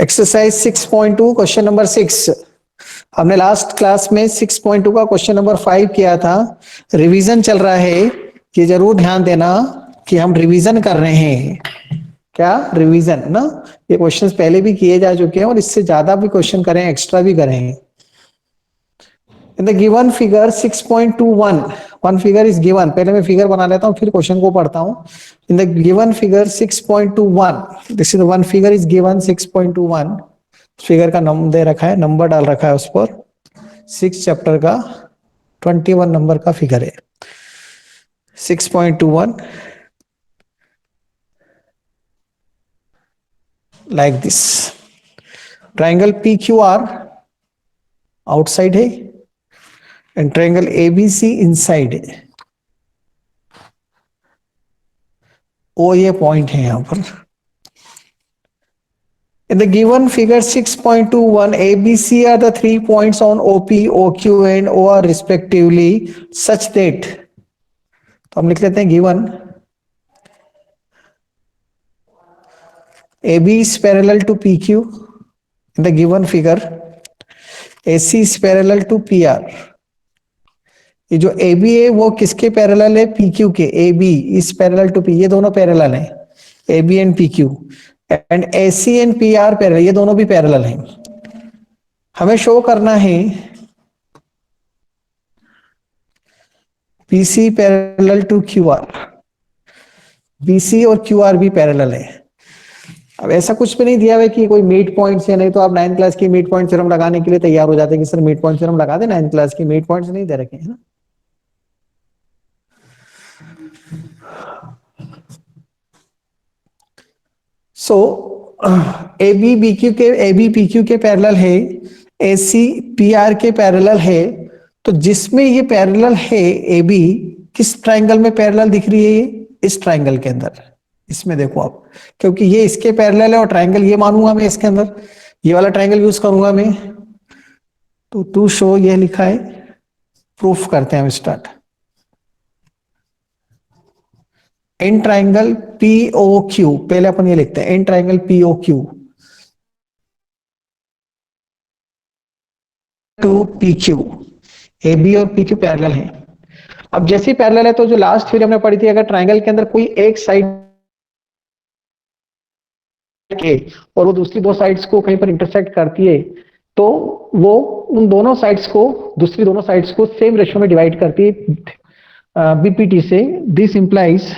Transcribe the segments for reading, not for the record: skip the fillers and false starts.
Exercise 6.2 question number 6। हमने last class में 6.2 का क्वेश्चन नंबर 5 किया था। रिवीजन चल रहा है, ये जरूर ध्यान देना कि हम रिवीजन कर रहे हैं। क्या रिवीजन ना, ये क्वेश्चंस पहले भी किए जा चुके हैं और इससे ज्यादा भी क्वेश्चन करें, एक्स्ट्रा भी करेंगे। In the given figure 6.21 one figure is given. पहले मैं फिगर बना लेता हूं फिर क्वेश्चन को पढ़ता हूं। In the given figure 6.21, this is one figure is given 6.21। Figure का नंबर दे रखा है, नंबर डाल रखा है उस पर। 6 चैप्टर का 21 नंबर का फिगर है 6.21। Like this, triangle P Q R outside है एंड ट्राइंगल एबीसी इनसाइड है। ओ ये पॉइंट है यहां पर। In the given figure 6.21, ABC are the 3 points on OP, OQ and OR respectively such that, तो हम लिख लेते हैं given AB is parallel to PQ in the given figure, AC is parallel to PR। ये जो AB है वो किसके पैरेलल है? PQ के। AB is parallel to P, ये दोनों पैरेलल हैं, AB and PQ, and AC and PR parallel, ये दोनों भी पैरेलल हैं। हमें शो करना है PC parallel to QR, BC और QR भी पैरेलल है। अब ऐसा कुछ भी नहीं दिया हुआ कि कोई मिड पॉइंट्स है, नहीं तो आप 9th क्लास की मिड पॉइंट थ्योरम लगाने के लिए तैयार हो जाते हैं कि सर मिड पॉइंट थ्योरम लगा दे। 9th क्लास की मिड पॉइंट्स नहीं दे रखे हैं ना। सो AB PQ के पैरेलल है, AC PR के पैरेलल है। तो जिसमें ये पैरेलल है AB, किस ट्राइंगल में पैरेलल दिख रही है? ये इस ट्राइंगल के अंदर। इसमें देखो आप, क्योंकि ये इसके पैरेलल है और ट्राइंगल ये मानूंगा मैं, इसके अंदर ये वाला ट्राइंगल यूज करूंगा मैं। तो टू शो ये लिखा है, प्रूफ करते हैं हम स्टार्ट। इन ट्राइंगल POQ, पहले अपन ये लिखते हैं in triangle POQ to PQ, AB और PQ पैरेलल है। अब जैसे ही पैरेलल है तो जो लास्ट थ्योरी हमने पढ़ी थी, अगर ट्राइंगल के अंदर कोई एक साइड के और वो दूसरी दो साइड्स को कहीं पर इंटरसेक्ट करती है, तो वो उन दोनों साइड्स को, दूसरी दोनं साइड्स को सेम रेशियो में डिवाइड करती है बीपीटी से। दिस इंप्लाइज,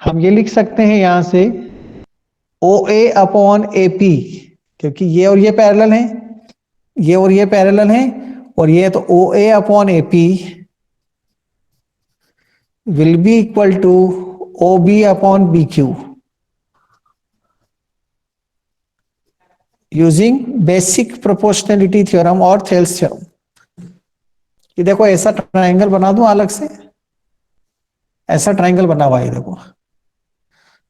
हम ये लिख सकते हैं यहां से OA अपॉन AP, क्योंकि ये और ये पैरेलल हैं, ये और ये पैरेलल हैं, और ये तो OA upon AP will be equal to OB upon BQ using basic proportionality theorem और थेल्स थ्योरम। ये देखो ऐसा ट्राइंगल बना दूं अलग से, ऐसा ट्राइंगल बना हुआ है देखो,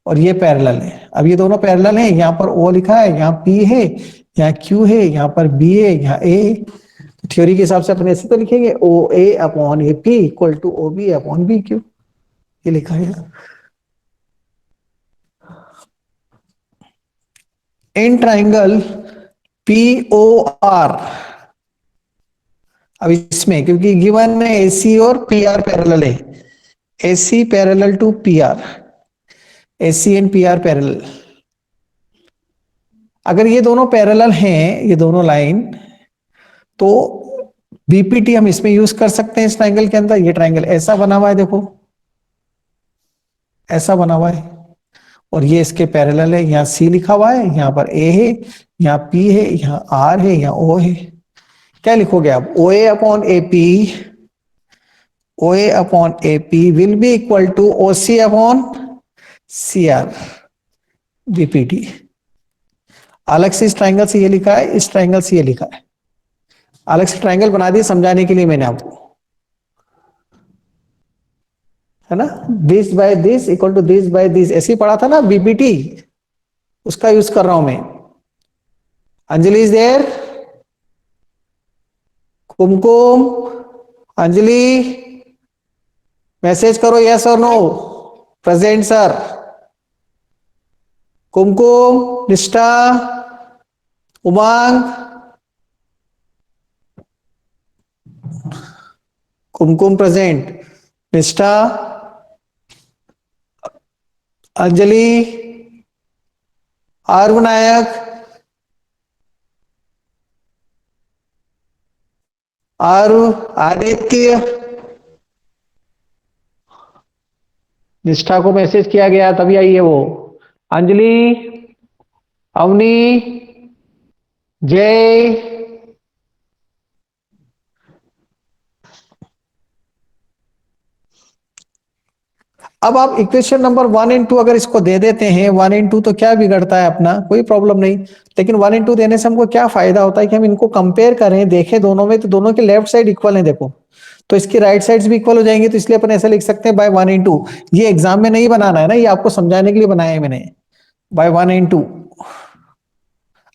और ये पैरेलल है। अब ये दोनों पैरेलल हैं, यहाँ पर O लिखा है, यहाँ P है, यहाँ Q है, यहाँ पर B है, यहाँ A है। तो थ्योरी के हिसाब से अपन ऐसे तो लिखेंगे OA upon AP equal to OB upon BQ, ये लिखा है। इन ट्राइंगल POR, अब इसमें क्योंकि गिवन में AC और PR पैरेलल है, AC parallel to PR, AC and PR parallel. अगर ये दोनों पैरेलल हैं, ये दोनों लाइन, तो बीपीटी हम इसमें यूज कर सकते हैं इस ट्राइंगल के अंदर। ये ट्राइंगल ऐसा बना हुआ है देखो, ऐसा बना हुआ है, और ये इसके पैरेलल है। यहाँ C लिखा हुआ है, यहाँ पर A है, यहाँ P है, यहाँ R है, यहाँ O है। क्या लिखोगे आप? OA upon AP, OA upon AP will be equal to OC upon CR BPT. अलग से इस ट्राइंगल से ये लिखा है, इस ट्राइंगल से ये लिखा है, अलग से ट्राइंगल बना दिए समझाने के लिए मैंने आपको, है ना। This by this equal to this by this, ऐसे ही पढ़ा था ना बीपीटी, उसका यूज कर रहा हूं मैं। Anjali is there? Kumkum, Anjali, message करो यस और no. Present sir. Kumkum, Nishtha, Umang, कुमकुम प्रेजेंट, निष्ठा, अंजलि, आर विनायक, आरु, आदित्य, निष्ठा को मैसेज किया गया तभी आई है वो, अंजलि, अवनी, जय। अब आप इक्वेशन नंबर 1 और 2 अगर इसको दे देते हैं 1 और 2, तो क्या बिगड़ता है अपना, कोई प्रॉब्लम नहीं। लेकिन 1 और 2 देने से हमको क्या फायदा होता है कि हम इनको कंपेयर करें, देखें दोनों में, तो दोनों के लेफ्ट साइड इक्वल है देखो, तो इसकी राइट साइड्स भी इक्वल हो जाएंगे, तो इसलिए अपन ऐसा लिख सकते हैं बाय 1 और 2। ये एग्जाम में नहीं बनाना है ना, ये आपको समझाने के लिए बनाया है मैंने, बाय 1 और 2।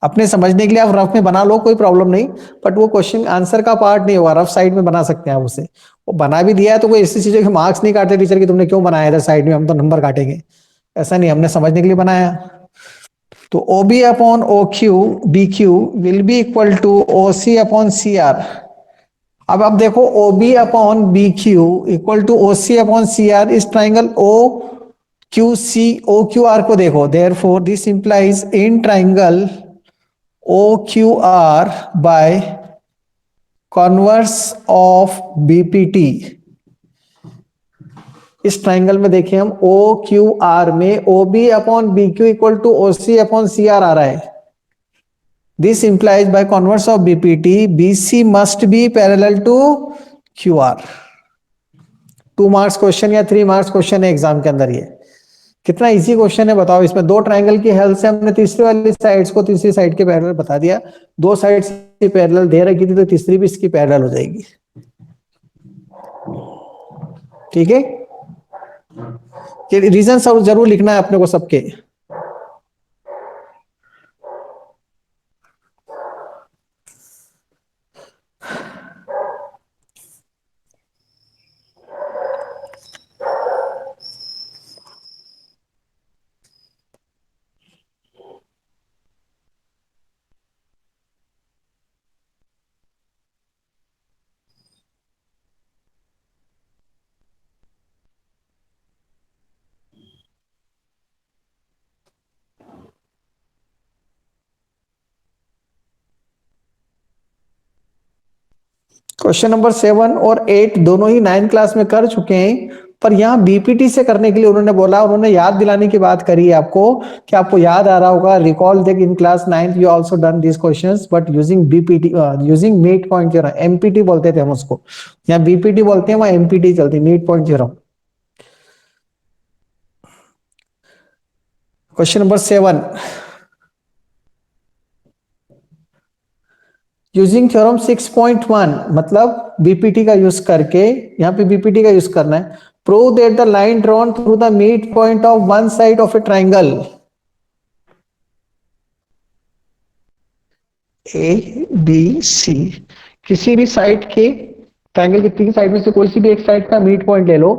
अपने समझने के लिए आप रफ में बना लो, कोई प्रॉब्लम नहीं, बट वो क्वेश्चन आंसर का पार्ट नहीं होगा, रफ साइड में बना सकते हैं आप उसे। वो बना भी दिया है तो कोई ऐसी चीजें कि मार्क्स नहीं काटते टीचर की, तुमने क्यों बनाया इधर साइड में, हम तो नंबर काटेंगे, ऐसा नहीं, हमने समझने के लिए बनाया। तो O B upon O Q B Q will be equal to O C upon C R. अब देखो O B upon B Q equal to O C upon C R, इस triangle O Q C O Q R को देखो, therefore this implies in triangle OQR by converse of BPT। इस triangle में देखिए हम OQR में OB upon BQ equal to OC upon CR आ रहा है। This implies by converse of BPT BC must be parallel to QR। 2 marks question या 3 marks question है exam के अंदर। ये कितना इजी क्वेश्चन है बताओ, इसमें दो ट्राइंगल की हेल्प से हमने तीसरी वाली साइड्स को तीसरी साइड के पैरेलल बता दिया, दो साइड्स की पैरेलल दे रखी थी तो तीसरी भी इसकी पैरेलल हो जाएगी। ठीक है, ये रीजन सब जरूर लिखना है अपने को सबके। क्वेश्चन नंबर 7 और 8 दोनों ही 9 क्लास में कर चुके हैं, पर यहाँ बीपीटी से करने के लिए उन्होंने बोला, उन्होंने याद दिलाने की बात करी है आपको, कि आपको याद आ रहा होगा, recall that in class 9th you also done this questions but using BPT, using mid point theorem, MPT बोलते थे हम उसको, यहाँ बीपीटी बोलते हैं, वहां एमपीटी चलती है, mid point theorem. Question number 7, using theorem 6.1, मतलब बीपीटी का यूज करके, यहाँ पे बीपीटी का यूज करना है, prove that the line drawn through the mid point of one side of a triangle A B C, किसी भी साइड के ट्राइंगल की 3 साइड में से कोई सी भी एक साइड का मिड पॉइंट ले लो,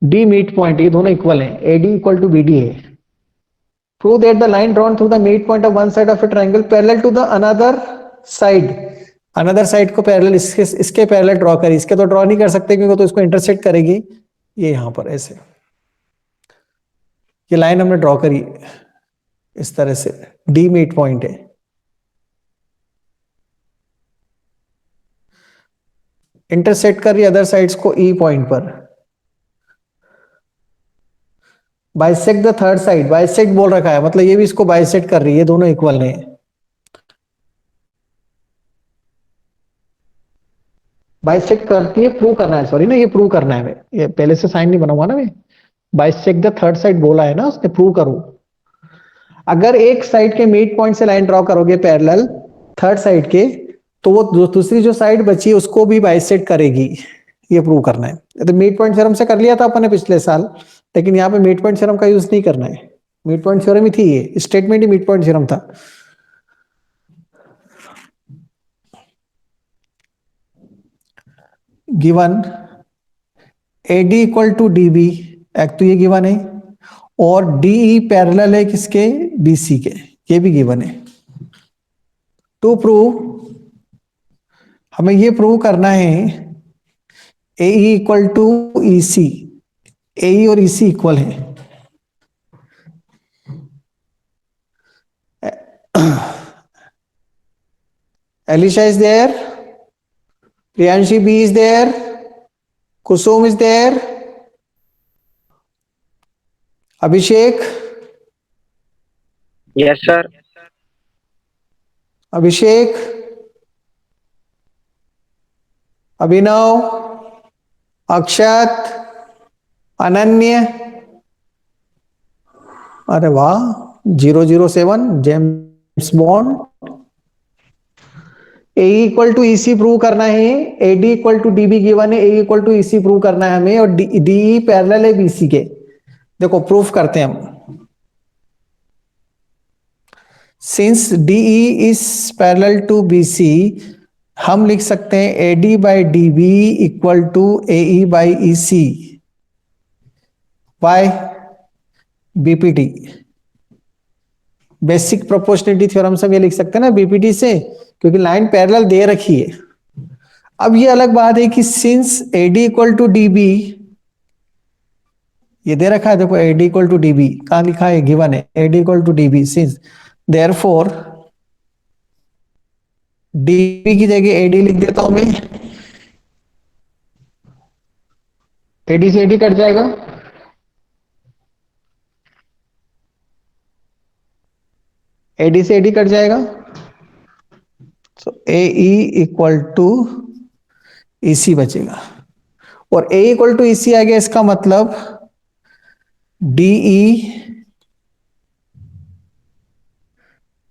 डी मिड पॉइंट, ये दोनों इक्वल है, एडी इक्वल टू बीडी है। Prove that the line drawn through the mid point of one side of a triangle parallel to the another side, another side को parallel, इसके parallel draw करी, इसके तो draw नहीं कर सकते क्योंकि तो इसको इंटरसेक्ट करेगी, ये यहां पर ऐसे, ये लाइन हमने ड्रॉ करी इस तरह से, डी मिड पॉइंट है, इंटरसेक्ट कर रही अदर साइड्स को ई पॉइंट पर, bisect the third side, bisect बोल रखा है मतलब ये भी इसको बाइसेक्ट कर रही है, दोनों इक्वल है। बाइसेक्ट करती है, प्रूव करना है, सॉरी ना, ये प्रूव करना है, ये पहले से साइन नहीं बना हुआ ना, मैं बाइसेक्ट द थर्ड साइड बोला है ना उसने, प्रूव करो। अगर एक साइड के मिड पॉइंट से लाइन ड्रॉ करोगे पैरेलल थर्ड साइड के, तो वो दूसरी जो साइड बची उसको भी बाइसेक्ट करेगी, ये प्रूव करना है। तो मिड पॉइंट थ्योरम से कर लिया था अपन ने पिछले साल, लेकिन यहाँ पे मिड पॉइंट थ्योरम का यूज नहीं करना है, मिड पॉइंट थ्योरम ही थी, ये स्टेटमेंट ही मिड पॉइंट थ्योरम था। Given AD equal to DB, एक तो ये गिवन है, और डीई पैरेलल है किसके, बीसी के, ये भी गिवन है। टू प्रूव, हमें ये प्रूव करना है ए इक्वल टू ई सी, ए और ई सी इक्वल है। Alicia is there, Priyanshi B is there, Kusum is there, Abhishek, Yes, sir. Abhishek, Abhinav, Akshat, Ananya, अरे वाह, 007 James Bond. A equal to EC prove करना है, AD equal to DB given है, A equal to EC prove करना है हमें, और D parallel है बीसी के। देखो प्रूफ करते हैं हम। Since DE is parallel to BC, हम लिख सकते हैं AD by DB equal to AE by EC by BPT. Basic proportionality theorem से ये लिख सकते हैं ना बीपीटी से, क्योंकि लाइन पैरेलल दे रखी है। अब ये अलग बात है कि since AD equal to DB, ये दे रखा है, देखो एडी इक्वल टू डीबी कहां लिखा है, गिवन है AD equal to DB, since therefore DB की जगह एडी लिख देता हूं मैं, एडी से एडी कट जाएगा, एडी से एडी कट जाएगा, so A equal to EC बचेगा। और ए इक्वल टू ईसी आ गया, इसका मतलब DE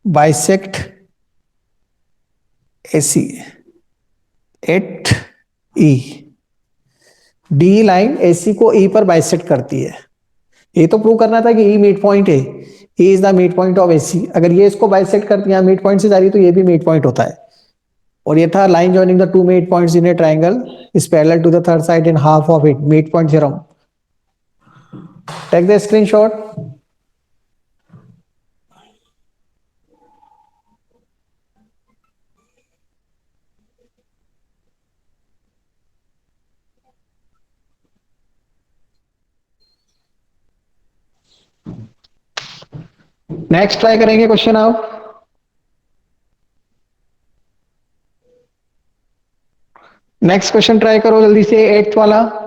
bisect AC at E, D line AC को ई पर बाइसेक्ट करती है। ये तो प्रूव करना था कि ई मिड पॉइंट है, E is the mid point of AC. अगर ये इसको बाइसेक्ट करती है मिड पॉइंट से जा रही तो ये भी मिड पॉइंट होता है। और ये था line joining the two mid points in a triangle is parallel to the third side in half of it, mid point theorem. Take the screenshot. Next try करेंगे क्वेश्चन आप। नेक्स्ट क्वेश्चन ट्राई करो जल्दी से, 8th वाला।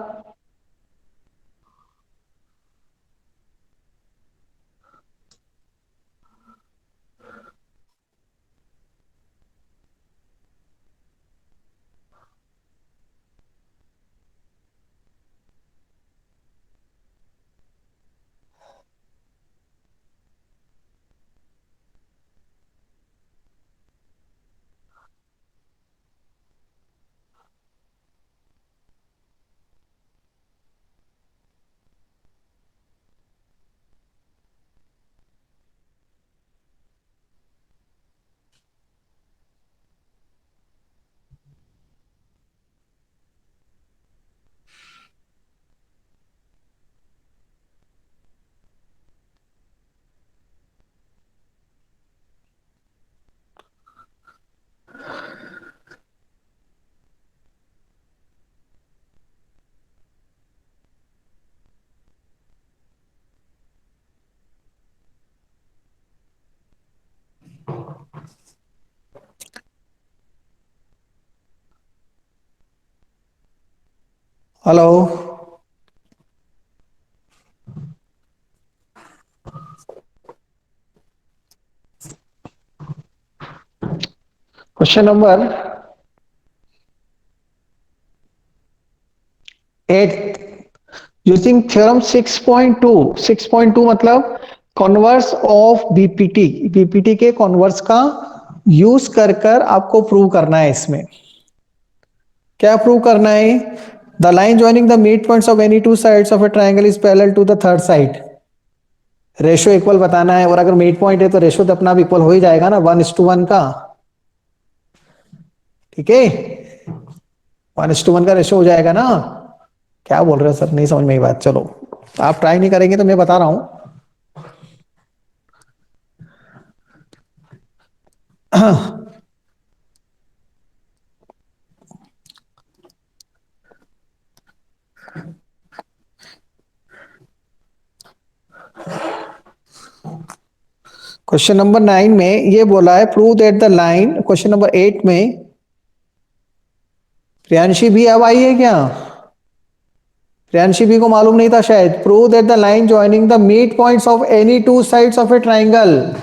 Hello, question number 8 using theorem 6.2। 6.2 मतलब converse of BPT, BPT के converse का use कर कर आपको प्रूव करना है। इसमें क्या प्रूव करना है, the line joining the mid points of any two sides of a triangle is parallel to the third side. Ratio equal बताना है, और अगर मिड पॉइंट है तो रेशो तो अपना भी इक्वल हो ही जाएगा ना, 1:1 का। ठीक है, 1:1 का रेशो हो जाएगा ना। क्या बोल रहे हो सर, नहीं समझ में ये बात। चलो आप ट्राई नहीं करेंगे तो मैं बता रहा हूं। क्वेश्चन नंबर 9 में ये बोला है prove that the line, question number 8 में प्रियांशी भी अब आई है क्या? प्रियांशी भी को मालूम नहीं था शायद। Prove that the line joining the mid points of any two sides of a triangle.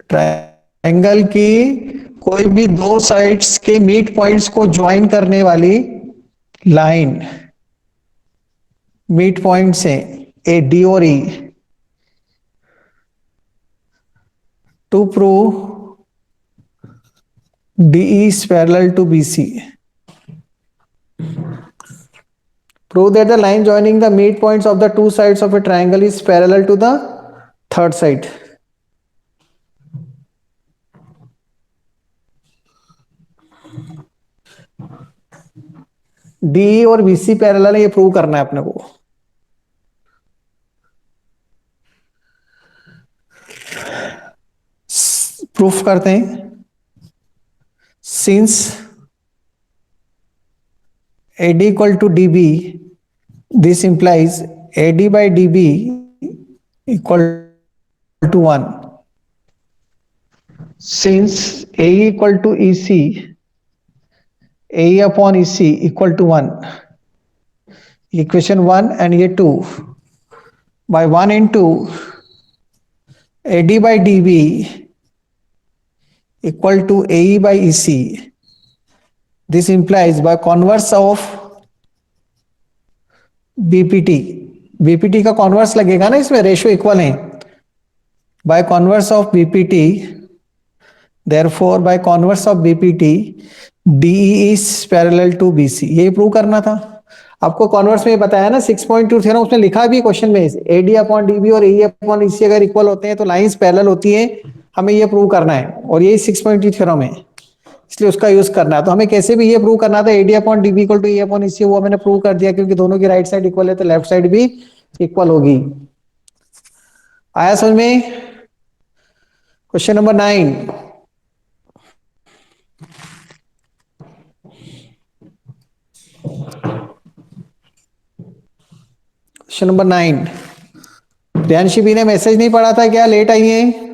Triangle की कोई भी दो साइड्स के मिड पॉइंट्स को ज्वाइन करने वाली लाइन, मिड पॉइंट से ए डी और E, to prove DE is parallel to BC. Prove that the line joining the midpoints of the two sides of a triangle is parallel to the third side. DE और BC parallel है, ये prove करना है अपने को। Proof करते हैं। Since AD equal to DB, this implies AD by DB equal to 1. Since AE equal to EC, AE upon EC equal to 1. Equation 1 and ये 2 by 1 into AD by DB equal to AE by EC. This implies by converse of BPT, BPT का converse लगेगा ना, इसमें ratio equal है। by converse of BPT, therefore by converse of BPT DE is parallel to BC। ये prove करना था आपको। Converse में बताया ना 6.2 थ्योरम, उसमें लिखा भी क्वेश्चन में AD अपॉन DB और AE अपॉन EC अगर इक्वल होते हैं तो लाइंस पैरेलल होती है, हमें ये प्रूव करना है। और यही 6.2 थ्योरम है, इसलिए उसका यूज करना है। तो हमें कैसे भी ये प्रूव करना था AD upon DB equal to AE upon EC, वो मैंने प्रूव कर दिया, क्योंकि दोनों की राइट साइड इक्वल है तो लेफ्ट साइड भी इक्वल होगी। आया समझ में? Question number 9, question number 9। Priyanshi B ने मैसेज नहीं पढ़ा था क्या? लेट आई है।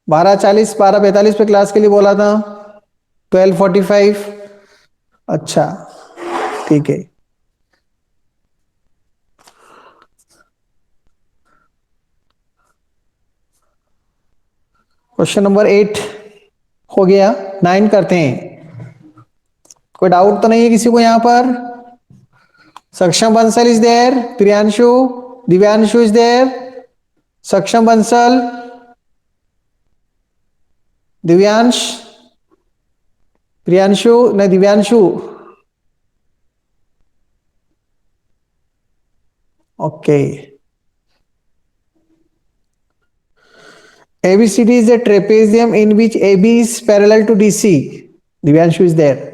12:40 12:45 पे क्लास के लिए बोला था। 12:45। अच्छा ठीक है। क्वेश्चन नंबर 8 हो गया। 9 करते हैं। कोई डाउट तो नहीं है किसी को यहां पर? Saksham Bansal is there, Priyanshu, Divyanshu is there, Saksham Bansal, Divyansh, Priyanshu नहीं Divyanshu. Okay. ABCD is a trapezium in which AB is parallel to DC. Divyanshu is there.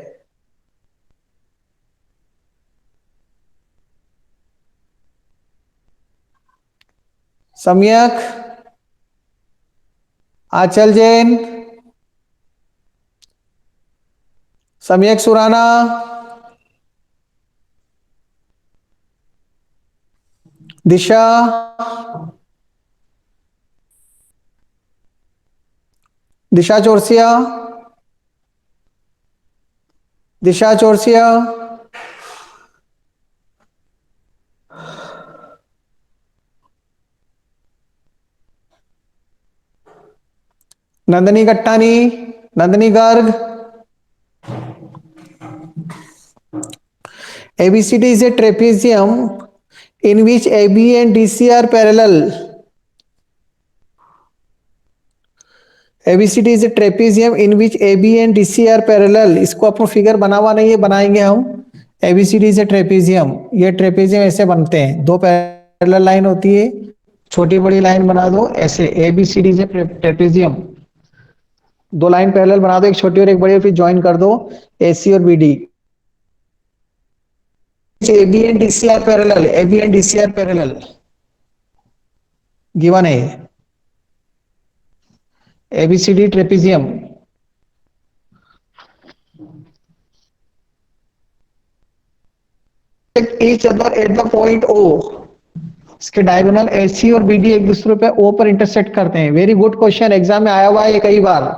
सम्यक, आंचल जैन, सम्यक सुराना, दिशा, दिशा चोरसिया, दिशा Chaurasia, Nandini कट्टानी, Nandini Garg. ABCD is a trapezium in which AB and DC are parallel. ABCD is a trapezium in which AB and DC are parallel। इसको अपन figure बना हुआ नहीं है, बनाएंगे हम। ABCD is a trapezium, ये ट्रेपेजियम ऐसे बनते हैं, दो पैरेलल लाइन होती है, छोटी बड़ी लाइन बना दो ऐसे। ABCD is a trapezium। दो लाइन पैरेलल बना दो, एक छोटी और एक बड़ी, और फिर ज्वाइन कर दो AC और BD। AB and DCR parallel, AB and DCR parallel given है। ABCD trapezium, each other at the point O, इसके डायगोनल AC और BD एक दूसरे पे O पर इंटरसेक्ट करते हैं। वेरी गुड क्वेश्चन, एग्जाम में आया हुआ है कई बार।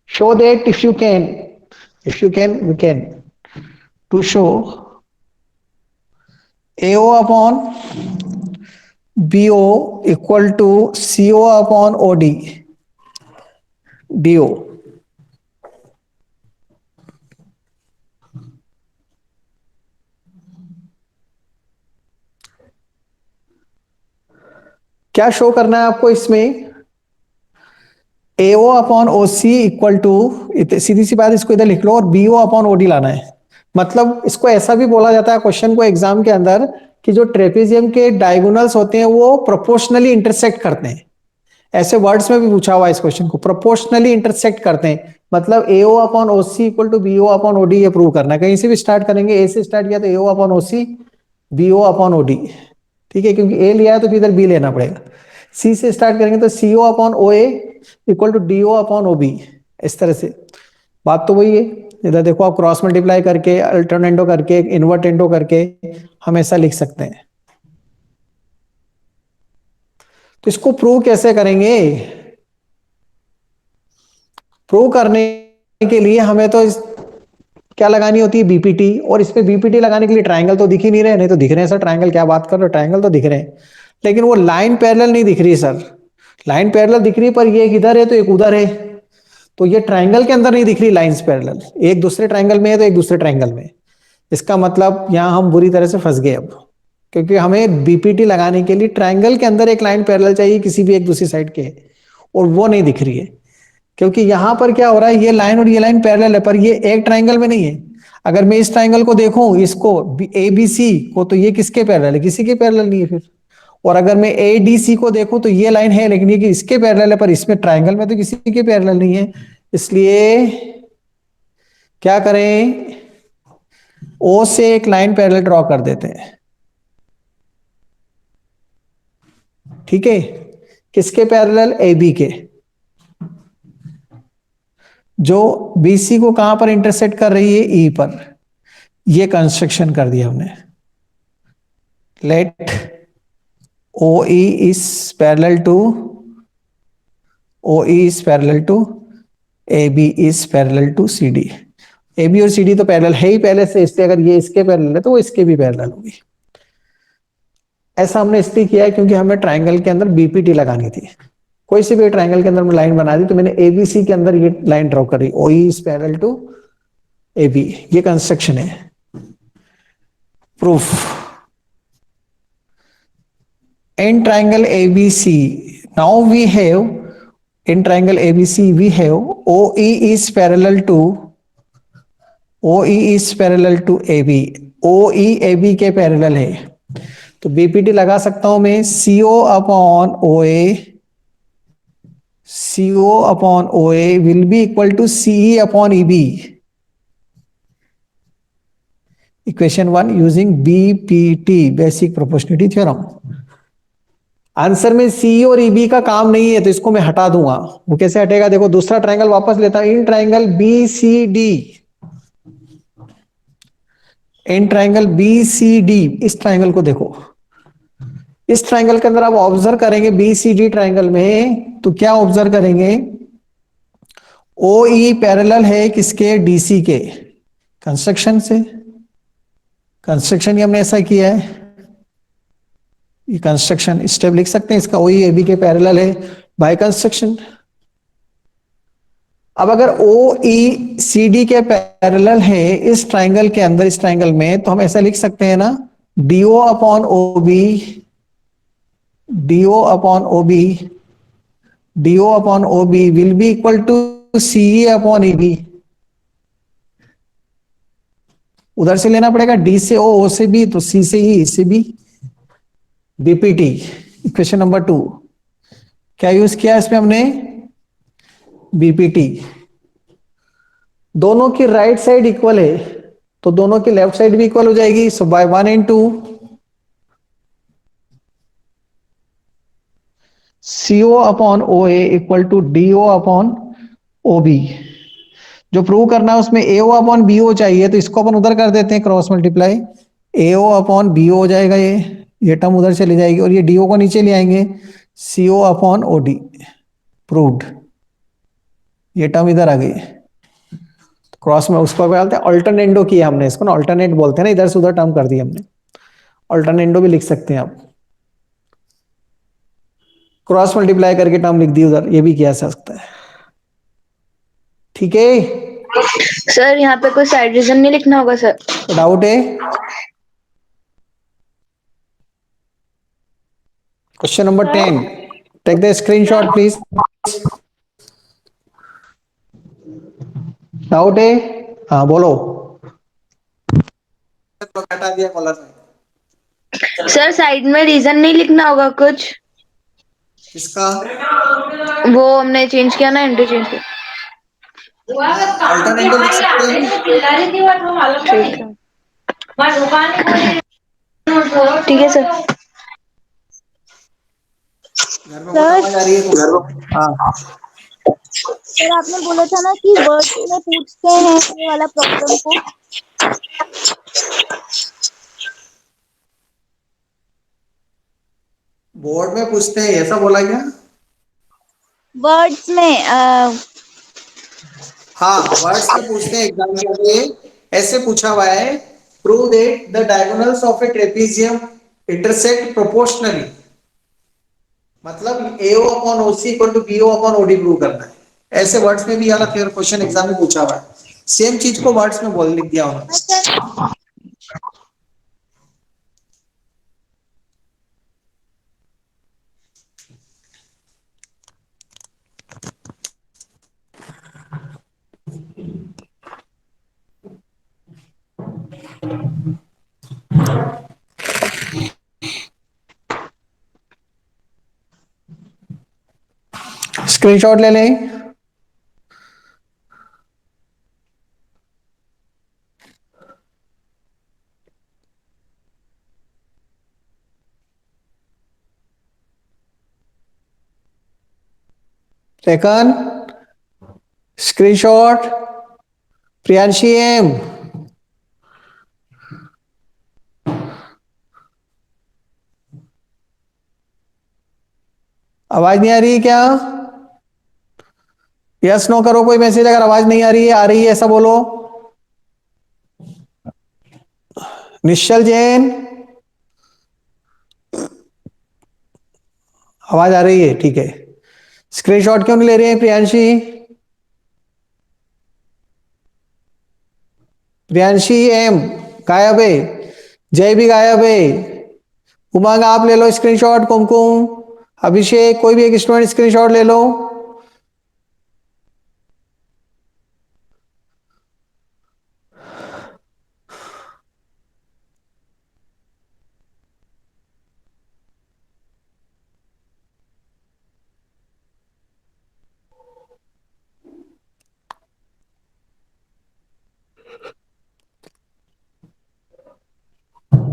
Show that if you can, if you can we can to show AO upon BO equal to CO upon OD DO। क्या शो करना है आपको इसमें? AO upon OC equal to, सीधी सी बात, इसको इधर लिख लो, और BO अपॉन OD लाना है। मतलब इसको ऐसा भी बोला जाता है क्वेश्चन को एग्जाम के अंदर कि जो ट्रेपेजियम के डायगोनल्स होते हैं वो प्रोपोर्शनली इंटरसेक्ट करते हैं। ऐसे वर्ड्स में भी पूछा हुआ है इस क्वेश्चन को, प्रोपोर्शनली इंटरसेक्ट करते हैं। मतलब AO upon OC equal to BO upon OD ये प्रूव करना है। कहीं से भी स्टार्ट करेंगे, A से स्टार्ट किया तो AO upon OC, BO upon OD, ठीक है, क्योंकि A लिया है तो फिर इधर B लेना पड़ेगा। C से स्टार्ट करेंगे तो CO upon OA equal to DO upon OB। इस तरह से बात तो वही है। इधर देखो, आप क्रॉस मल्टीप्लाई करके, अल्टरनेंडो करके, इन्वर्टेंडो करके हम ऐसा लिख सकते हैं। तो इसको प्रूव कैसे करेंगे? प्रूव करने के लिए हमें तो क्या लगानी होती है? बीपीटी। और इस पे बीपीटी लगाने के लिए ट्रायंगल तो दिख ही नहीं रहे, नहीं तो दिख रहे हैं सर ट्रायंगल, क्या बात कर रहे हो, ट्रायंगल तो दिख रहे हैं, लेकिन वो लाइन पैरेलल नहीं दिख रही सर। लाइन पैरेलल दिख रही है पर ये एक इधर है तो एक उधर है, तो ये ट्रायंगल के अंदर नहीं दिख रही लाइंस पैरेलल, एक दूसरे ट्रायंगल में है तो एक दूसरे ट्रायंगल में। इसका मतलब यहां हम बुरी तरह से फंस गए अब, क्योंकि हमें बीपीटी लगाने के लिए ट्रायंगल के अंदर एक लाइन पैरेलल चाहिए किसी भी एक दूसरी साइड के, और वो नहीं दिख रही है। क्योंकि यहां पर क्या हो रहा है, ये लाइन और ये लाइन पैरेलल है पर ये एक ट्रायंगल में नहीं है। अगर मैं इस ट्रायंगल को देखूं, इसको ABC को, तो ये किसके पैरेलल है? किसी के पैरेलल नहीं है फिर। और अगर मैं ADC को देखूं तो ये लाइन है लेकिन ये इसके पैरेलल है, पर इसमें ट्रायंगल में तो किसी के पैरेलल नहीं है। इसलिए क्या करें, O से एक लाइन पैरेलल ड्रॉ कर देते हैं, ठीक है। किसके पैरेलल? AB के, जो BC को कहां पर इंटरसेक्ट कर रही है? E पर। ये कंस्ट्रक्शन कर दिया हमने। Let OE is parallel to, OE is parallel to AB is parallel to CD। AB और CD तो पैरेलल है ही पहले से, इसलिए अगर ये इसके पैरेलल है तो वो इसके भी पैरेलल होगी। ऐसा हमने इसलिए किया है क्योंकि हमें ट्रायंगल के अंदर बीपीटी लगानी थी। कोई सी भी ट्रायंगल के अंदर मैं लाइन बना दी तो मैंने ABC के अंदर ये लाइन ड्रॉ करी, OE is parallel to AB। ये कंस्ट्रक्शन है। Proof, in triangle ABC, now we have, in triangle ABC we have OE is parallel to, OE is parallel to AB, OE AB के parallel है, तो BPT लगा सकता हूं मैं CO upon OA, CO upon OA will be equal to CE upon EB, equation 1 using BPT, basic proportionality theorem. Answer में सी और EB का काम नहीं है तो इसको मैं हटा दूंगा। वो कैसे हटेगा? देखो, दूसरा ट्रायंगल वापस लेता हूं, in triangle BCD, in triangle BCD, इस ट्रायंगल को देखो, इस ट्रायंगल के अंदर आप ऑब्जर्व करेंगे BCD ट्रायंगल में, तो क्या ऑब्जर्व करेंगे? OE पैरेलल है किसके? DC के। कंस्ट्रक्शन से, कंस्ट्रक्शन ही हमने ऐसा किया है, ये कंस्ट्रक्शन स्टेप लिख सकते हैं इसका, OE AB के पैरेलल है बाय कंस्ट्रक्शन। अब अगर OECD के पैरेलल है इस ट्रायंगल के अंदर, इस ट्रायंगल में, तो हम ऐसा लिख सकते हैं ना, DO upon OB, DO upon OB, DO upon OB will be equal to CE upon EB। उधर से लेना पड़ेगा, D से O से B, तो C से E से B। BPT, equation number 2। क्या यूज किया इसमें हमने? बीपीटी, दोनों की राइट साइड इक्वल है तो दोनों की लेफ्ट साइड भी इक्वल हो जाएगी। So by 1 × CO upon OA equal to DO upon OB। जो प्रूव करना है उसमें AO अपॉन BO चाहिए, तो इसको अपन उधर कर देते हैं, cross multiply. AO upon BO हो जाएगा, ये टर्म उधर चली जाएगी और ये DO को नीचे ले आएंगे, CO अपॉन OD। प्रूव्ड, ये टर्म इधर आ गई। क्रॉस में उसको क्या बोलते हैं, अल्टरनेंडो किया हमने इसको ना, अल्टरनेट बोलते हैं ना, इधर से उधर टर्म कर दी हमने, अल्टरनेंडो भी लिख सकते हैं आप। क्रॉस मल्टीप्लाई करके टर्म लिख दी उधर, ये भी किया जा सकता है। ठीक है सर यहाँ पे कोई साइड रीजन नहीं लिखना होगा सर? डाउट है? Question number 10, take the screenshot please. Doubt है? हाँ बोलो। हटा दिया कॉलर में। सर साइड में रीजन नहीं लिखना होगा कुछ? किसका? वो हमने चेंज किया ना, एंट्री चेंज किया। अल्टरनेटिव लिख सकते हैं। ठीक है सर। घर में बहुत आवाज आ रही है तो हाँ। सर आपने बोला था ना कि वर्ड्स में पूछते हैं ये वाला प्रॉब्लम को। बोर्ड में पूछते हैं ऐसा बोला क्या? वर्ड्स में हाँ वर्ड्स में पूछते हैं एग्जाम के लिए, ऐसे पूछा हुआ है, prove that the diagonals of a trapezium intersect proportionally. मतलब AO upon OC equal to BO upon OD prove करना है। ऐसे वर्ड्स में भी वाला क्वेश्चन एग्जाम में पूछा हुआ है, सेम चीज को वर्ड्स में बोल लिख दिया उन्होंने। स्क्रीनशॉट ले लें। Taken screenshot. प्रियांशी एम, आवाज नहीं आ रही है क्या? यस नो करो कोई मैसेज अगर आवाज नहीं आ रही है, आ रही है ऐसा बोलो। निश्चल जैन, आवाज आ रही है, ठीक है। स्क्रीनशॉट क्यों नहीं ले रहे हैं प्रियांशी? प्रियांशी एम गायब है, जय भी गायब है। उमंग आप ले लो स्क्रीनशॉट, कुमकुम, अभिषेक, कोई भी एक स्टूडेंट स्क्रीनशॉट ले लो।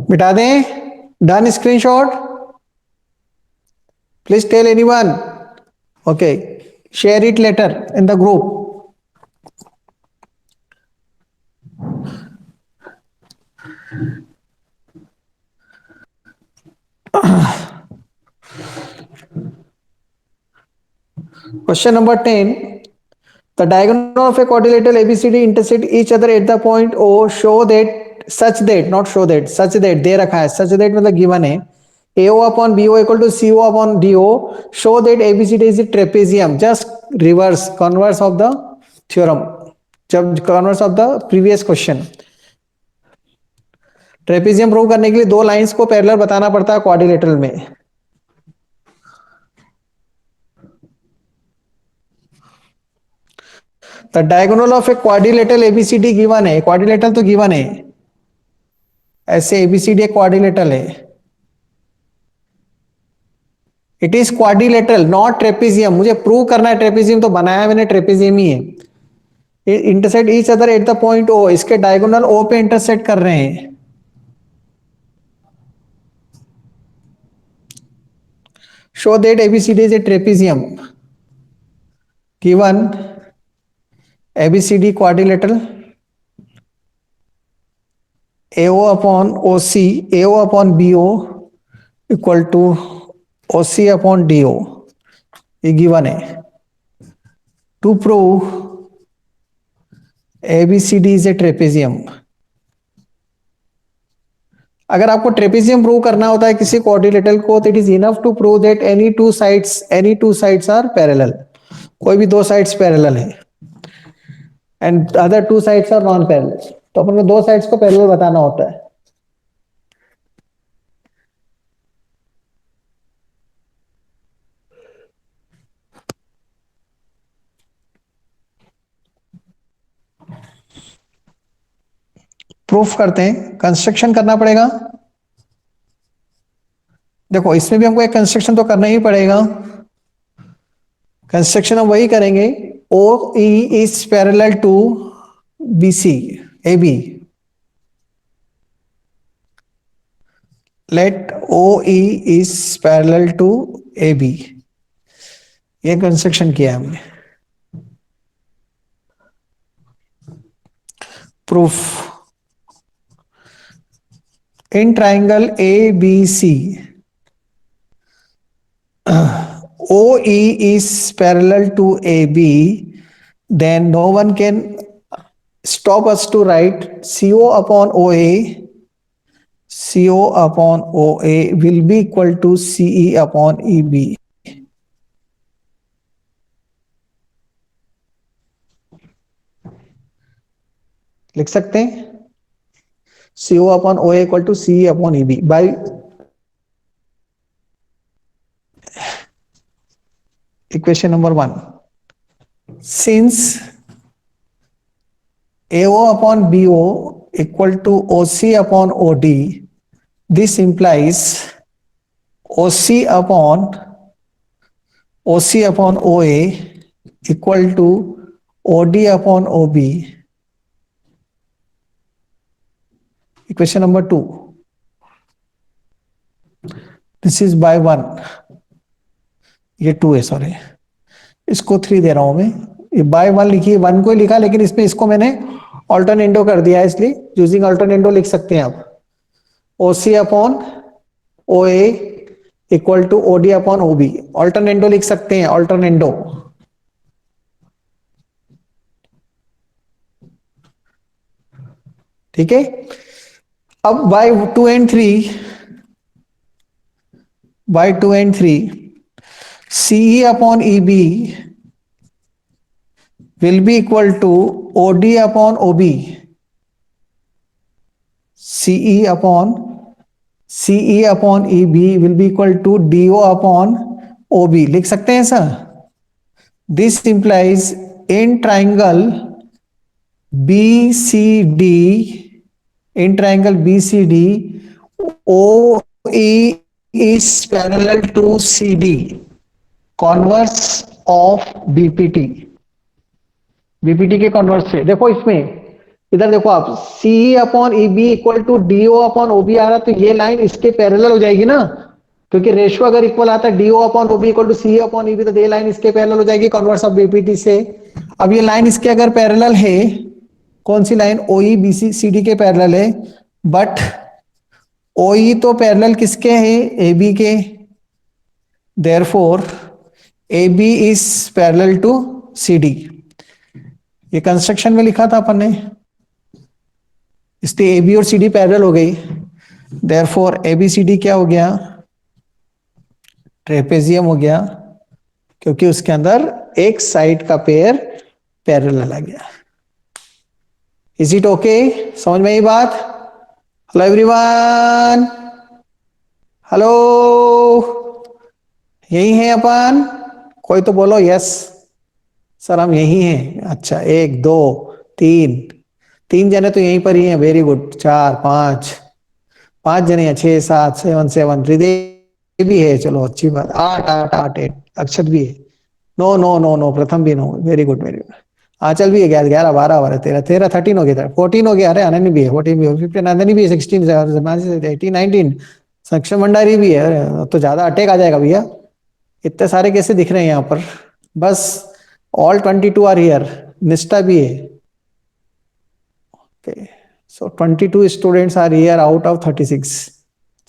मिटा दें? Done screenshot? Please tell anyone. Okay, share it later in the group. Question number 10. The diagonal of a quadrilateral ABCD intersect each other at the point O, show that, such that, not show that, such that, दे रखा है, such that मतलब given है, AO upon BO equal to CO upon DO, show that ABCD is a trapezium. Just reverse, converse of the theorem, जब converse of the previous question. Trapezium prove करने के लिए दो lines को parallel बताना पड़ता है क्वाड्रिलेटरल में। The diagonal of a quadrilateral ABCD given है, क्वाड्रिलेटरल तो गिवन है, ऐसे एबीसीडी एक क्वाड्रिलेटरल है। It is quadrilateral not trapezium. मुझे प्रूव करना है ट्रेपेजियम, तो बनाया मैंने ट्रेपेजियम ही है। Intersect each other at the point O, इसके डायगोनल ओ पे इंटरसेक्ट कर रहे हैं। Show that ABCD is a trapezium. Given ABCD quadrilateral, AO upon OC, AO upon BO equal to OC upon DO, ये given है। To prove ABCD is a trapezium. अगर आपको trapezium prove करना होता है किसी क्वाड्रिलेटरल को, तो it is enough to prove that any two sides are parallel. कोई भी दो साइड्स पैरेलल है and other two sides are non parallel. तो अपन को दो साइड्स को पैरेलल बताना होता है। प्रूफ करते हैं, कंस्ट्रक्शन करना पड़ेगा। देखो इसमें भी हमको एक कंस्ट्रक्शन तो करना ही पड़ेगा। कंस्ट्रक्शन हम वही करेंगे, O E is parallel to B C A B. Let O E is parallel to A B. ये कंस्ट्रक्शन किया हमने। Proof, in triangle ABC, OE is parallel to AB, then no one can stop us to write CO upon OA. CO upon OA will be equal to CE upon EB. लिख सकते हैं CO upon OA equal to CE upon EB by equation number 1. Since AO upon BO equal to OC upon OD, this implies OC upon OA equal to OD upon OB. Equation number 2. This is by 1. ये 2 है, sorry, इसको 3 दे रहा हूं मैं। ये bye 1 लिखी, 1 को ही लिखा, लेकिन इसमें इसको मैंने ऑल्टरनेंडो कर दिया है, इसलिए यूजिंग ऑल्टरनेंडो लिख सकते हैं आप। OC upon OA equal to OD upon OB। Alternando लिख सकते हैं, ऑल्टरनेंडो। ठीक है। अब by 2 and 3, by 2 and 3, CE upon EB will be equal to OD upon OB. CE upon EB will be equal to DO upon OB। लिख सकते हैं sir. This implies in triangle BCD, OE is parallel to CD, converse of BPT. BPT के converse से देखो, इसमें इधर देखो आप, C upon E B equal to DO upon OB आ रहा, तो ये लाइन इसके पैरेलल हो जाएगी ना, क्योंकि रेशियो अगर इक्वल आता है DO upon OB equal to C upon E B, तो ये लाइन इसके पैरेलल हो जाएगी कॉन्वर्स ऑफ बीपीटी से। अब ये लाइन इसके अगर पैरेलल है, कौन सी लाइन, ओई बीसी सीडी के पैरेलल है, बट ओई तो पैरेलल किसके हैं, ए बी के। Therefore A B is parallel to C D. ये कंस्ट्रक्शन में लिखा था अपन ने, इसलिए ए बी और सी डी पैरेलल हो गई। Therefore A B C D क्या हो गया, ट्रेपेजियम हो गया, क्योंकि उसके अंदर एक साइड का पेयर पैरेलल आ गया। इज इट ओके, समझ में आई बात? हेलो एवरीवन, हेलो, यही है अपन? कोई तो बोलो यस सर, हम यही हैं। अच्छा, 1 2 3 जने तो यहीं पर ही हैं, वेरी गुड। 4 5 जने हैं, 6 7 7 7। हृदय भी है, चलो अच्छी बात। 8 8 8 8 अक्षत भी है। No no no no, Pratham भी no. Very good very good. Anchal भी है, 11 11 12 12 13 13 13 हो गया, 14 हो गया। अरे अनन्य भी है, 14 भी है, 15 नंदनी भी है, 16 18 19 सक्षम भंडारी भी है। अरे तो ज्यादा अटैक आ जाएगा भैया, इतने सारे कैसे दिख रहे हैं यहाँ पर। बस ऑल 22 आर हियर। निष्ठा भी है। Okay, so 22 students are here out of 36।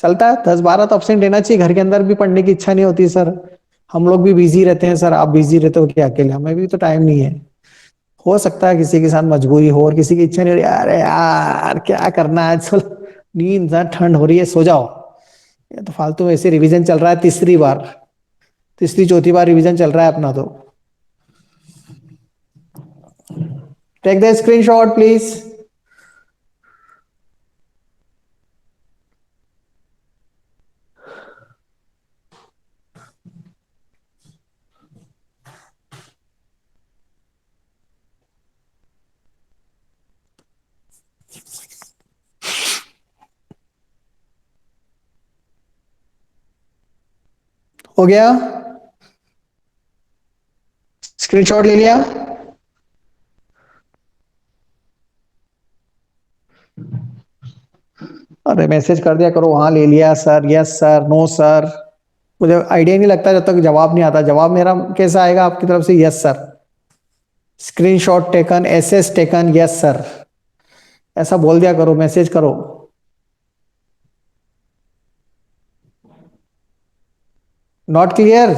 चलता है, 10 12 तो अपसेंट देना चाहिए। घर के अंदर भी पढ़ने की इच्छा नहीं होती सर, हम लोग भी बिजी रहते हैं सर। आप बिजी रहते हो क्या अकेले? हमें भी तो टाइम नहीं है। हो सकता है किसी के साथ मजबूरी हो और किसी की इच्छा नहीं हो रही, अरे यार क्या करना है, चल नींद ना, ठंड हो रही है, सो जाओ। ये तो फालतू में ऐसे रिवीजन चल रहा है, तीसरी बार, तीसरी चौथी बार रिवीजन चल रहा है अपना तो। Take the screenshot please. हो गया? स्क्रीनशॉट ले लिया? अरे मैसेज कर दिया करो, हाँ ले लिया sir, yes sir, no sir. मुझे आइडिया नहीं लगता जब तक जवाब नहीं आता। जवाब मेरा कैसा आएगा आपकी तरफ से? Yes sir. Screenshot taken, SS taken, yes sir. ऐसा बोल दिया करो, मैसेज करो। Not clear?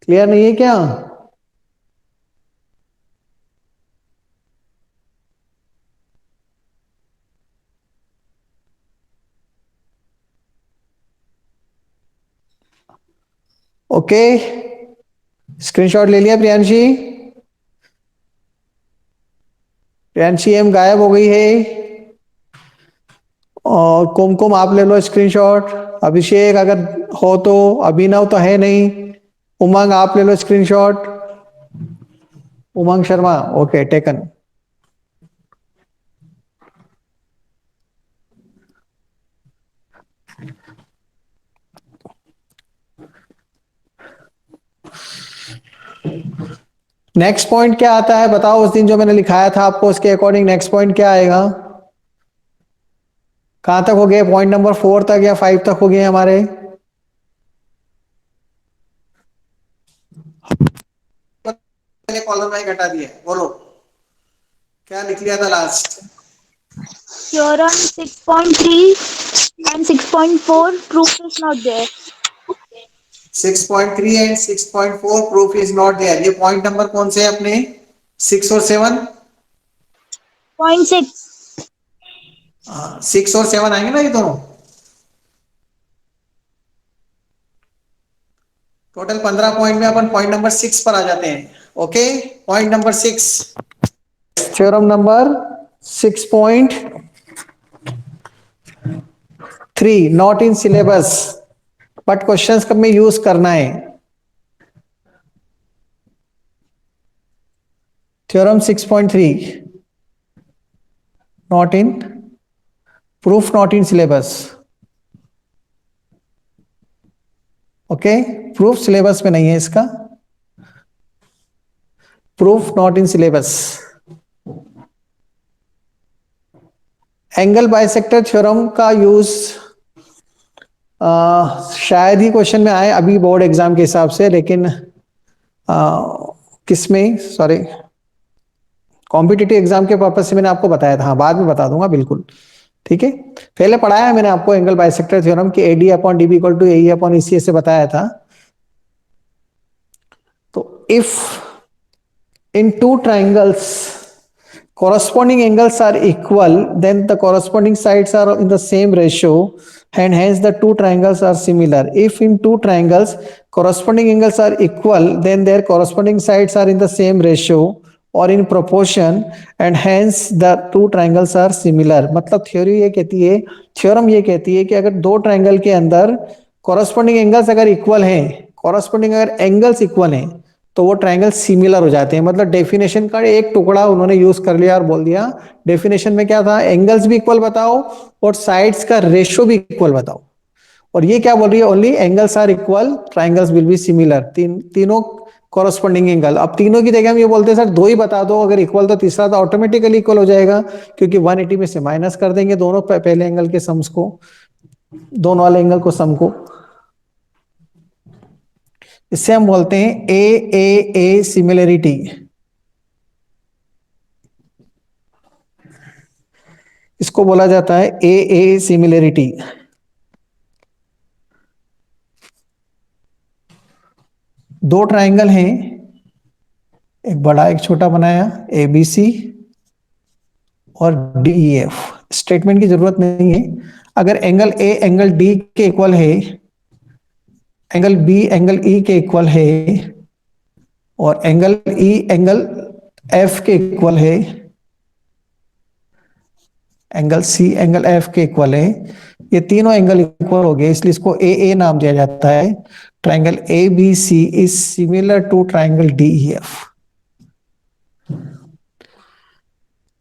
क्लियर नहीं है क्या? ओके, स्क्रीनशॉट ले लिया प्रियांशी? प्रियांशी एम गायब हो गई है। और कुमकुम आप ले लो स्क्रीनशॉट। अभिषेक अगर हो तो, अभिनव तो है नहीं। उमंग आप ले लो screenshot. Umang Sharma, okay taken. Next point क्या आता है बताओ? उस दिन जो मैंने लिखाया था आपको, उसके अकॉर्डिंग नेक्स्ट पॉइंट क्या आएगा? कहां तक हो गए? पॉइंट नंबर 4 तक या 5 तक हो गए हमारे? कॉलम में घटा दिया, बोलो क्या लिख लिया था last? Theorem 6.3 and 6.4 proof is not there. 6.3 and 6.4 proof is not there. ये पॉइंट नंबर कौन से है अपने? 6 और 7? 0.6. 6 और 7 आएंगे ना ये दोनों। टोटल 15 पॉइंट में अपन पॉइंट नंबर 6 पर आ जाते हैं। Okay, point number 6, theorem number 6.3, not in syllabus but questions कब में यूज करना है। Theorem 6.3, not in proof, not in syllabus. Okay, proof syllabus में नहीं है इसका। Proof not in syllabus. Angle bisector theorem का यूज शायद ही क्वेश्चन में आए अभी बोर्ड एग्जाम के हिसाब से, लेकिन किसमें, सॉरी, कॉम्पिटिटिव एग्जाम के पर्पज से मैंने आपको बताया था। हाँ, बाद में बता दूंगा बिल्कुल, ठीक है। पहले पढ़ाया है मैंने आपको एंगल बाइसेक्टर थ्योरम कि AD upon DB equal to AE upon EC से बताया था। तो if in two triangles corresponding angles are equal, then the corresponding sides are in the same ratio and hence the two triangles are similar. If in two triangles corresponding angles are equal, then their corresponding sides are in the same ratio or in proportion and hence the two triangles are similar. मतलब theory ये कहती है, theorem ये कहती है कि अगर दो ट्राइंगल के अंदर corresponding angles अगर इक्वल हैं, corresponding अगर एंगल्स इक्वल हैं, तो वो ट्रायंगल सिमिलर हो जाते हैं। मतलब डेफिनेशन का एक टुकड़ा उन्होंने यूज कर लिया और बोल दिया डेफिनेशन में क्या था, एंगल्स भी इक्वल बताओ और साइड्स का रेशियो भी इक्वल बताओ। और ये क्या बोल रही है, only angles are equal, triangles will be similar, तीनों कॉरस्पॉन्डिंग एंगल। अब तीनों की जगह हम ये बोलते हैं सर दो ही बता दो, अगर इक्वल तो तीसरा तो ऑटोमेटिकली इक्वल हो जाएगा, क्योंकि 180 में से माइनस कर देंगे दोनों पहले एंगल के सम्स को, दोनों वाले एंगल को सम को। इससे हम बोलते हैं ए सिमिलरिटी। इसको बोला जाता है ए सिमिलरिटी। दो ट्राइंगल हैं, एक बड़ा एक छोटा बनाया, ए बी सी और डी ई एफ। स्टेटमेंट की जरूरत नहीं है। अगर एंगल ए एंगल डी के इक्वल है, एंगल बी एंगल ई के इक्वल है, और एंगल ई एंगल एफ के इक्वल है, एंगल सी एंगल एफ के इक्वल है, ये तीनों एंगल इक्वल हो गए, इसलिए इसको ए नाम दिया जाता है। Triangle A B C is similar to triangle D E F.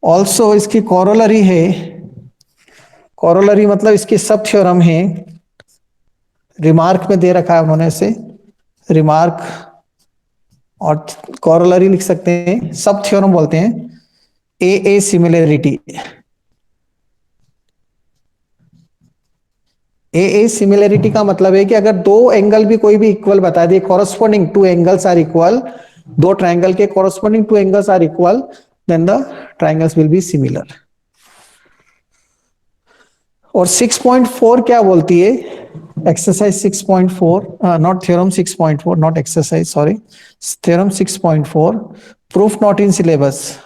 Also इसकी कॉरोलरी है, कॉरोलरी मतलब इसकी सब थ्योरम है, रिमार्क में दे रखा है उन्होंने से, रिमार्क और कॉरोलरी लिख सकते हैं, सब थ्योरम बोलते हैं ए सिमिलरिटी। ए सिमिलरिटी का मतलब है कि अगर दो एंगल भी कोई भी इक्वल बता दिए, corresponding two angles are equal, दो ट्राइंगल के corresponding two angles are equal, then the triangles will be similar. और 6.4 क्या बोलती है, exercise 6.4, not theorem 6.4, not exercise, sorry, theorem 6.4, proof not in syllabus.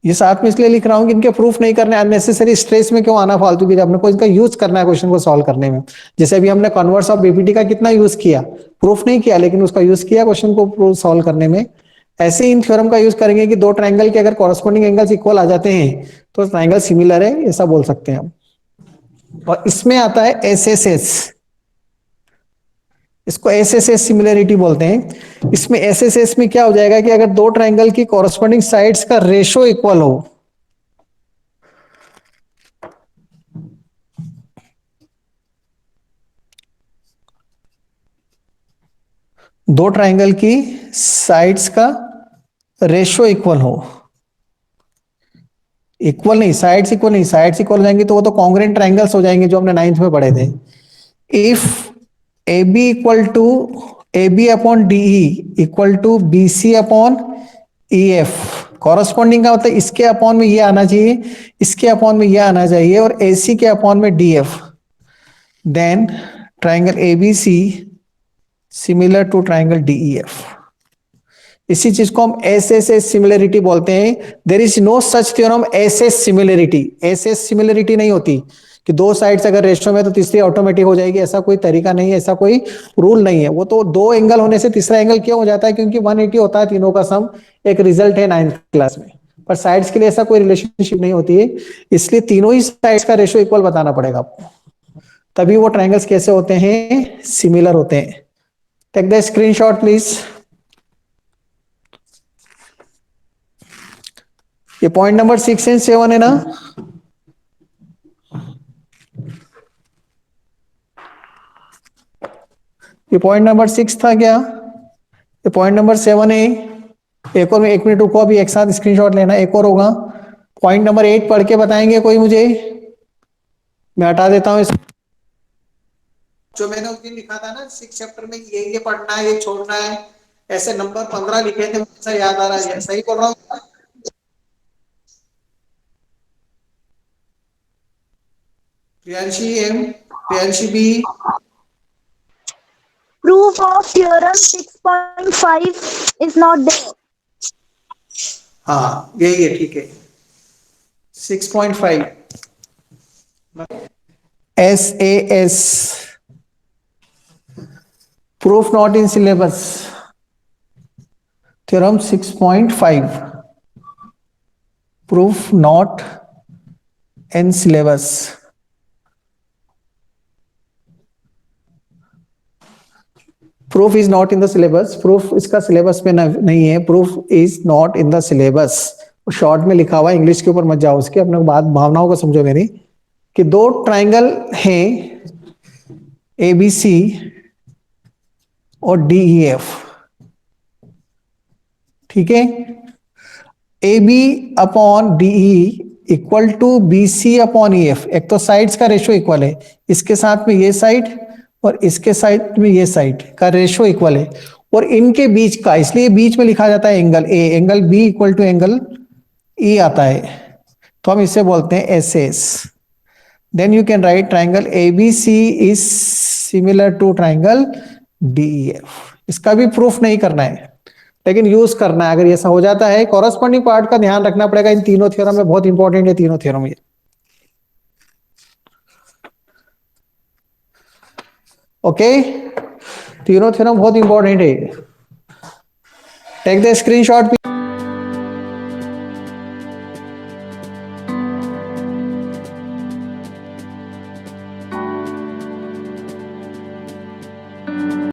ये साथ में इसलिए लिख रहा हूं कि इनके प्रूफ नहीं करने, अननेसेसरी स्ट्रेस में क्यों आना फालतू की, जब अपने को इनका यूज करना है क्वेश्चन को सॉल्व करने में। जैसे अभी हमने कन्वर्स ऑफ बीपीटी का कितना यूज किया, प्रूफ नहीं किया, लेकिन उसका यूज किया क्वेश्चन को सॉल्व करने में। ऐसे इन थ्योरम का यूज करेंगे कि दो ट्राइंगल के अगर कॉरस्पॉन्डिंग एंगल्स इक्वल आ जाते हैं तो ट्राइंगल सिमिलर है, ऐसा बोल सकते हैं हम। और इसमें आता है एसएसएस, इसको एसएसएस सिमिलरिटी बोलते हैं। इसमें एसएसएस में क्या हो जाएगा कि अगर दो ट्राइंगल की कॉरस्पॉन्डिंग साइड्स का रेशो इक्वल हो, दो ट्राइंगल की साइड्स का रेशो इक्वल हो, इक्वल नहीं, साइड्स इक्वल नहीं, साइड्स इक्वल हो जाएंगी तो वो तो कॉन्ग्रुएंट ट्राइंगल्स हो जाएंगे जो हमने 9th में पढ़े थे। If A B equal to A B upon D equal to B C upon E F, corresponding का मतलब इसके अपॉन में ये आना चाहिए, इसके अपॉन में ये आना चाहिए, और ए सी के अपॉन में D F, then triangle A B C similar to triangle D E F. इसी चीज को हम एस एस एस सिमिलरिटी बोलते हैं। There is no such theorem S S similarity, S S similarity नहीं होती कि दो साइड्स अगर रेशियो में तो तीसरी ऑटोमेटिक हो जाएगी, ऐसा कोई तरीका नहीं है, ऐसा कोई रूल नहीं है। वो तो दो एंगल होने से तीसरा एंगल क्यों हो जाता है, क्योंकि 180 होता है तीनों का सम, एक रिजल्ट है 9th क्लास में। पर साइड्स के लिए ऐसा कोई रिलेशनशिप नहीं होती है, इसलिए तीनों ही साइड्स का रेशियो इक्वल बताना पड़ेगा आपको, तभी वो ट्राइंगल्स कैसे होते हैं, सिमिलर होते हैं। Take the screenshot please. ये पॉइंट नंबर 6 एंड 7 है ना, ये पॉइंट नंबर 6 था क्या, ये पॉइंट नंबर 7 है। एक और, 1 मिनट रुको, अभी एक साथ स्क्रीनशॉट लेना, एक और होगा। पॉइंट नंबर 8 पढ़ के बताएंगे कोई मुझे, मैं हटा देता हूँ जो मैंने उस दिन लिखा था ना 6 चैप्टर में, ये पढ़ना है, ये छोड़ना है, ऐसे नंबर 15 लिखे थे, मुझे याद आ रहा है, सही बोल रहा हूँ? Priyanshi M, Priyanshi B, Proof of theorem 6.5 is not there. हाँ यही है, ठीक है। 6.5 SAS, proof not in syllabus, theorem 6.5, proof not in syllabus. Proof is not in the syllabus, proof इसका सिलेबस में नहीं है, proof is not in the syllabus, short में लिखा हुआ है, इंग्लिश के ऊपर मत जाओ उसके, अपने बात भावनाओं को समझो मेरी, कि दो ट्राइंगल हैं ए बी सी और डी ई एफ, ठीक है। A B upon D E equal to B C upon E F. एक तो साइड्स का रेशो इक्वल है, इसके साथ में ये साइड और इसके साइड में ये साइड का रेशो इक्वल है, और इनके बीच का, इसलिए बीच में लिखा जाता है angle A, angle B equal to angle E आता है, तो हम इसे बोलते हैं S S. Then you can write triangle A B C is similar to triangle D E F. इसका भी प्रूफ नहीं करना है, लेकिन यूज करना है। अगर ऐसा हो जाता है, कॉरस्पॉन्डिंग पार्ट का ध्यान रखना पड़ेगा इन तीनों थ्योरम में, बहुत इंपॉर्टेंट है तीनों थ्योरम ये। ओके, तीनों थ्योरम बहुत इंपॉर्टेंट है। Take the screenshot.